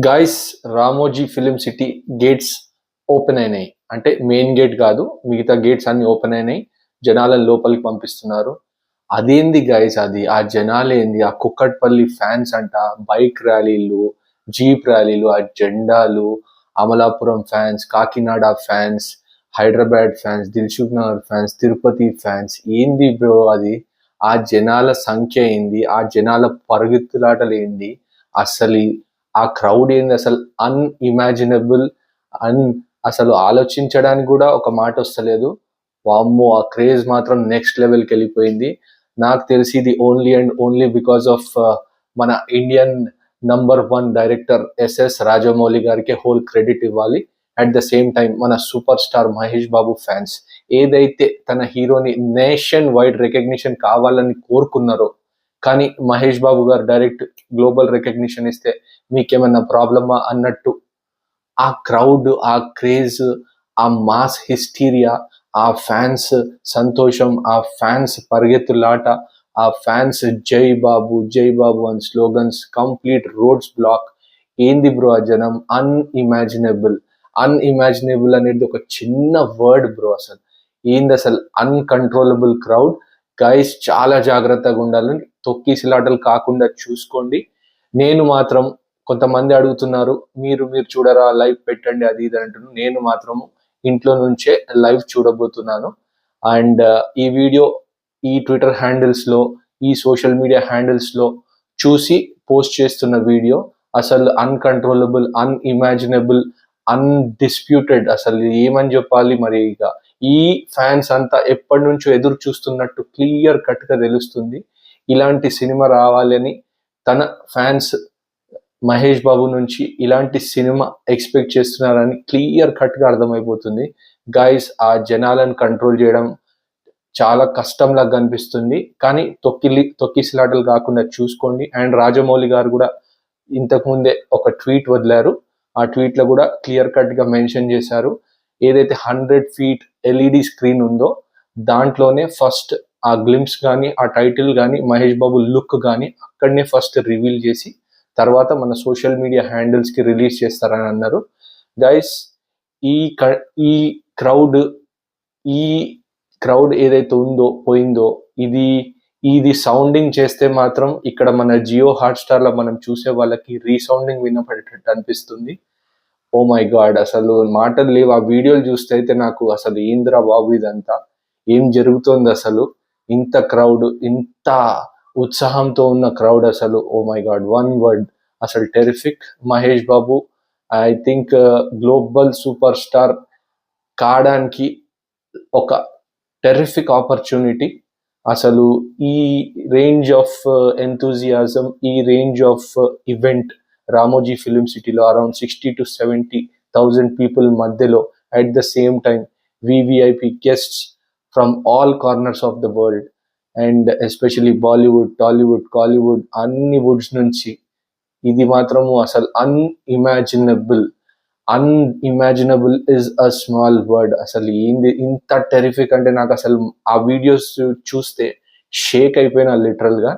Guys, Ramoji film city gates open అయినాయి. అంటే main gate కాదు, మిగతా గేట్స్ అన్ని ఓపెన్ అయినాయి. జనాలను లోపలికి పంపిస్తున్నారు. అదేంది గైస్, అది ఆ జనాలు ఏంది, ఆ కుక్కట్పల్లి ఫ్యాన్స్ అంట, బైక్ ర్యాలీలు, జీప్ ర్యాలీలు, ఆ జెండాలు, Amalapuram fans, Kakinada fans, Hyderabad fans, Dilsukh Nagar fans, Tirupati fans, ఏంది బ్రో అది? ఆ జనాల సంఖ్య ఏంది, ఆ జనాల పరుగుతులాటలు ఏంది, అసలు ఆ క్రౌడ్ ఏంది, అసలు అన్ఇమాజినబుల్. అన్ అసలు ఆలోచించడానికి కూడా ఒక మాట వస్తలేదు. వామ్మో, ఆ క్రేజ్ మాత్రం నెక్స్ట్ లెవెల్కి వెళ్ళిపోయింది. నాకు తెలిసి ఇది only and only because of మన ఇండియన్ #1 డైరెక్టర్ ఎస్ఎస్ రాజమౌళి గారికి హోల్ క్రెడిట్ ఇవ్వాలి. అట్ ద సేమ్ టైం మన super star Mahesh Babu fans ఏదైతే తన హీరోని నేషన్ వైడ్ రికగ్నిషన్ కావాలని కోరుకున్నారో, కానీ మహేష్ బాబు గారు డైరెక్ట్ గ్లోబల్ రికగ్నిషన్ ఇస్తే మీకేమన్నా ప్రాబ్లమా అన్నట్టు ఆ క్రౌడ్, ఆ క్రేజ్, ఆ మాస్ హిస్టీరియా, ఆ ఫ్యాన్స్ సంతోషం, ఆ ఫ్యాన్స్ పరిగెత్తులాట, ఆ ఫ్యాన్స్ జై బాబు అని స్లోగన్స్, కంప్లీట్ రోడ్స్ బ్లాక్. ఏంది బ్రో ఆ జనం? అన్ఇమాజినబుల్. అన్ఇమాజినబుల్ అనేది ఒక చిన్న వర్డ్ బ్రో. అసలు ఏంది, అసలు అన్కంట్రోలబుల్ క్రౌడ్. గైస్, చాలా జాగ్రత్తగా ఉండాలని, తొక్కిసలాటలు కాకుండా చూసుకోండి. నేను మాత్రం, కొంతమంది అడుగుతున్నారు, మీరు చూడరా, లైవ్ పెట్టండి అది ఇది అంటున్నారు. నేను మాత్రం ఇంట్లో నుంచే లైవ్ చూడబోతున్నాను. అండ్ ఈ వీడియో ఈ ట్విట్టర్ హ్యాండిల్స్ లో, ఈ సోషల్ మీడియా హ్యాండిల్స్ లో చూసి పోస్ట్ చేస్తున్న వీడియో. అసలు అన్కంట్రోలబుల్, అన్ఇమాజినబుల్, అన్డిస్ప్యూటెడ్. అసలు ఏమని చెప్పాలి మరి. ఇక ఈ ఫ్యాన్స్ అంతా ఎప్పటి నుంచో ఎదురు చూస్తున్నట్టు క్లియర్ కట్ గా తెలుస్తుంది. ఇలాంటి సినిమా రావాలని తన ఫ్యాన్స్ మహేష్ బాబు నుంచి ఇలాంటి సినిమా ఎక్స్పెక్ట్ చేస్తున్నారని క్లియర్ కట్ గా అర్థమైపోతుంది. గైస్, ఆ జనాలను కంట్రోల్ చేయడం చాలా కష్టంలాగా కనిపిస్తుంది. కానీ తొక్కిసలాటలు కాకుండా చూసుకోండి. అండ్ రాజమౌళి గారు కూడా ఇంతకు ముందే ఒక ట్వీట్ వదిలారు. ఆ ట్వీట్ లో కూడా క్లియర్ కట్ గా మెన్షన్ చేశారు, ఏదైతే 100 feet ఎల్ఈడి స్క్రీన్ ఉందో దాంట్లోనే ఫస్ట్ ఆ గ్లింప్స్ కానీ, ఆ టైటిల్ కానీ, మహేష్ బాబు లుక్ కానీ అక్కడనే ఫస్ట్ రివీల్ చేసి తర్వాత మన సోషల్ మీడియా హ్యాండిల్స్ కి రిలీజ్ చేస్తారని అన్నారు. గైస్, ఈ క్రౌడ్ ఈ క్రౌడ్ ఏదైతే ఉందో పోయిందో, ఇది సౌండింగ్ చేస్తే మాత్రం ఇక్కడ మన జియో హాట్స్టార్ లో మనం చూసే వాళ్ళకి రీసౌండింగ్ వినపడేటట్టు అనిపిస్తుంది. ఓ మై గాడ్, అసలు మాటలు లేవు. ఆ వీడియోలు చూస్తే అయితే నాకు అసలు ఏంద్రా బాబు ఇదంతా, ఏం జరుగుతోంది అసలు? ఇంత క్రౌడ్, ఇంత ఉత్సాహంతో ఉన్న క్రౌడ్, అసలు oh my God, one word, అసలు terrific. Mahesh Babu I think global super star కావడానికి ఒక టెరిఫిక్ ఆపర్చునిటీ. అసలు ఈ రేంజ్ ఆఫ్ ఎంతూజియాజం, ఈ range of event Ramoji film సిటీలో అరౌండ్ 60 to 70,000 పీపుల్ మధ్యలో, at the same time VVIP guests from all corners of the world, and especially Bollywood, Tollywood, Kollywood, అన్ని woods నుంచి. ఇది మాత్రము అసలు unimaginable. Unimaginable is a small word. అసలు ఏంది ఇంత టెరిఫిక్ అంటే, నాకు అసలు ఆ వీడియోస్ చూస్తే షేక్ అయిపోయినా లిటరల్ గా.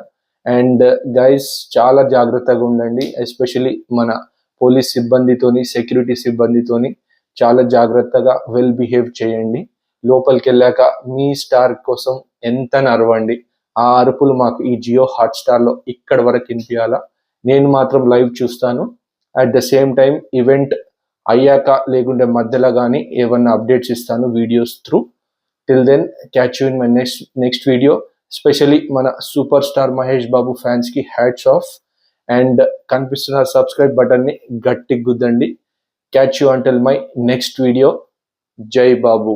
అండ్ గైస్, చాలా జాగ్రత్తగా ఉండండి. ఎస్పెషలీ మన పోలీస్ సిబ్బందితోని, సెక్యూరిటీ సిబ్బందితోని చాలా జాగ్రత్తగా వెల్ బిహేవ్ చేయండి. లోపలికి వెళ్ళాక మీ స్టార్ కోసం ఎంత అరవండి. ఆ అరుపులు మాకు ఈ జియో హాట్స్టార్ లో ఇక్కడ వరకు వినిపించాలా. నేను మాత్రం లైవ్ చూస్తాను. At the same time event అయ్యాక లేకుంటే మధ్యలో కానీ ఏమన్నా అప్డేట్స్ ఇస్తాను videos through. Till then, catch you in my next video. Specially మన super star Mahesh Babu fans కి హ్యాట్స్ ఆఫ్. అండ్ కనిపిస్తున్న సబ్స్క్రైబ్ బటన్ ని గట్టి గుద్దండి. Catch you until my next video. జై బాబు.